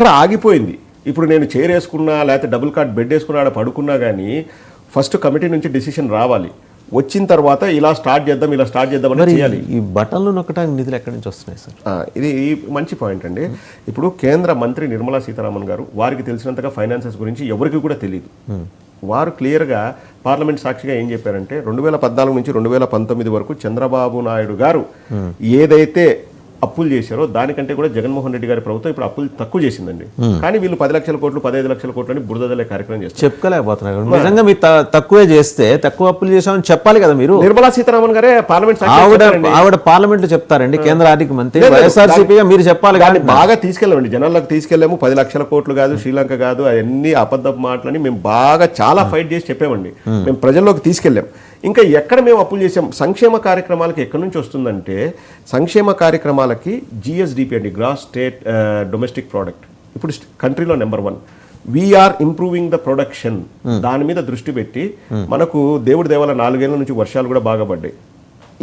అక్కడ ఆగిపోయింది. ఇప్పుడు నేను చైర్ వేసుకున్నా లేకపోతే డబుల్ కాట్ బెడ్ వేసుకున్నా ఆడ పడుకున్నా కానీ ఫస్ట్ కమిటీ నుంచి డిసిషన్ రావాలి. వచ్చిన తర్వాత ఇలా స్టార్ట్ చేద్దాం అని చేయాలి. ఈ బటన్లు నొక్కడానికి నిధులు ఎక్కడి నుంచి వస్తున్నాయి సార్? ఇది మంచి పాయింట్ అండి. ఇప్పుడు కేంద్ర మంత్రి నిర్మలా సీతారామన్ గారు, వారికి తెలిసినంతగా ఫైనాన్సెస్ గురించి ఎవరికి కూడా తెలియదు. వారు క్లియర్గా పార్లమెంట్ సాక్షిగా ఏం చెప్పారంటే 2014 నుంచి 2019 వరకు చంద్రబాబు నాయుడు గారు ఏదైతే అప్పులు చేశారో దానికంటే కూడా జగన్మోహన్ రెడ్డి గారి ప్రభుత్వం ఇప్పుడు అప్పులు తక్కువ చేసిందండి. కానీ వీళ్ళు 10 లక్షల కోట్లు 15 లక్షల కోట్లు అని బురదలే కార్యక్రమం చేస్తారు. చెప్పుకోలేకపోతున్నారు. నిజంగా మీరు తక్కువే చేస్తే తక్కువ అప్పులు చేశామని చెప్పాలి కదా మీరు. నిర్మలా సీతారామన్ గారే పార్లమెంట్ ఆవిడ పార్లమెంట్ లో చెప్తారండి, కేంద్ర ఆర్థిక మంత్రి వైఎస్ఆర్సీపీగా మీరు చెప్పాలి. కానీ బాగా తీసుకెళ్ళామండి, జనాల్లోకి తీసుకెళ్ళాము. 10 లక్షల కోట్లు కాదు, శ్రీలంక కాదు, అవన్నీ అబద్ధపు మాటలని మేము బాగా చాలా ఫైట్ చేసి చెప్పామండి. మేము ప్రజల్లోకి తీసుకెళ్ళాం. ఇంకా ఎక్కడ మేము అప్పులు చేసాం? సంక్షేమ కార్యక్రమాలకి ఎక్కడి నుంచి వస్తుందంటే, సంక్షేమ కార్యక్రమాలకి జిఎస్డిపి అండి, గ్రాస్ స్టేట్ డొమెస్టిక్ ప్రోడక్ట్, ఇప్పుడు కంట్రీలో number 1. We are improving the production. దాని మీద దృష్టి పెట్టి మనకు దేవుడి దేవాల 4 ఏళ్ల నుంచి వర్షాలు కూడా బాగా పడ్డాయి.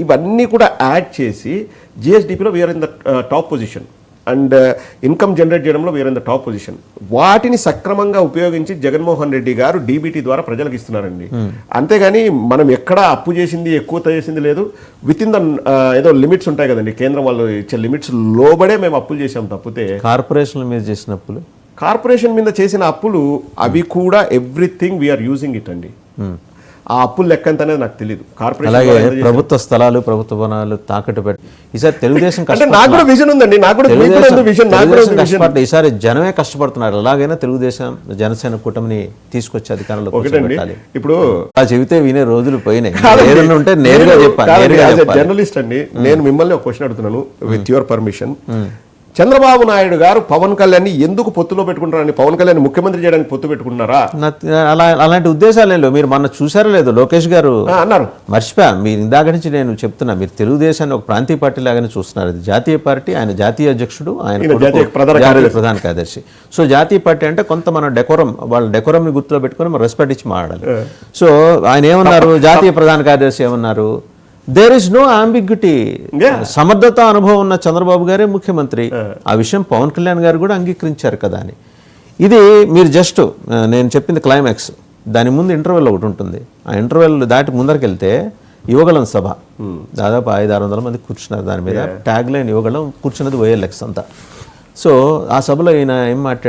ఇవన్నీ కూడా యాడ్ చేసి జిఎస్డిపిలో we are in the top position and income generate చేయడంలో we are in the top position. వాటిని సక్రమంగా ఉపయోగించి జగన్మోహన్ రెడ్డి గారు డీబీటీ ద్వారా ప్రజలకు ఇస్తున్నారండి. అంతేగాని మనం ఎక్కడ అప్పు చేసింది ఎక్కువ చేసింది లేదు. విత్ ఇన్ ద ఏదో లిమిట్స్ ఉంటాయి కదండి, కేంద్రం వాళ్ళు ఇచ్చే లిమిట్స్ లోబడే మేము అప్పులు చేసాం తప్పితే. కార్పొరేషన్ల మీద చేసిన అప్పులు, కార్పొరేషన్ మీద చేసిన అప్పులు అవి కూడా ఎవ్రీథింగ్ వీఆర్ యూజింగ్ ఇట్ అండి. ఆ అప్పులు లెక్క ఎంత అనేది నాకు తెలియదు. అలాగే ప్రభుత్వ స్థలాలు, ప్రభుత్వ వనాలు తాకట్టు పెట్టి ఈసారి తెలుగుదేశం నాకు కూడా విజన్ ఉందండి. ఈసారి జనమే కష్టపడుతున్నారు. అలాగైనా తెలుగుదేశం జనసేన కూటమిని తీసుకొచ్చి అధికారంలో పెట్టాలి. ఇప్పుడు చెబితే వినే రోజులు పోయినాయి. ఏదైనా ఉంటే నేరుగా చెప్పాలి. జర్నలిస్ట్ అండి, నేను మిమ్మల్ని ఒక క్వశ్చన్ అడుగుతున్నాను with your permission. Chandrababu Naidu గారు పవన్ కళ్యాణ్ ఎందుకు పొత్తులో పెట్టుకుంటారని, పవన్ కళ్యాణ్ ముఖ్యమంత్రి చేయడానికి పొత్తు పెట్టుకుంటున్నారా? అలాంటి ఉద్దేశాలు మీరు మొన్న చూసారో లేదో, లోకేష్ గారు అన్నారు. మర్చిపోయా, మీరు ఇందాక నుంచి నేను చెప్తున్నా, మీరు తెలుగుదేశాన్ని ఒక ప్రాంతీయ పార్టీ లాగానే చూస్తున్నారు. అది జాతీయ పార్టీ, ఆయన జాతీయ అధ్యక్షుడు, ఆయన ప్రధాన కార్యదర్శి. సో జాతీయ పార్టీ అంటే కొంత మన డెకోరం, వాళ్ళ డెకోరంని గుర్తులో పెట్టుకొని మనం రెస్పెక్ట్ ఇచ్చి మాట్లాడాలి. సో ఆయన ఏమన్నారు, జాతీయ ప్రధాన కార్యదర్శి ఏమన్నారు, దేర్ ఇస్ నో అంబిగ్యూటీ. సమర్థత అనుభవం ఉన్న చంద్రబాబు గారే ముఖ్యమంత్రి. ఆ విషయం పవన్ కళ్యాణ్ గారు కూడా అంగీకరించారు కదా అని. ఇది మీరు జస్ట్ నేను చెప్పింది క్లైమాక్స్. దాని ముందు ఇంటర్వెల్ ఒకటి ఉంటుంది. ఆ ఇంటర్వెల్ దాటి ముందరికి యువగళం సభ, దాదాపు 500-600 మంది కూర్చున్నారు. దాని మీద ట్యాగ్ లైన్ యువగళం, కూర్చున్నది OLX అంతా. సో ఆ సభలో ఈయన ఏం మాట్లాడారు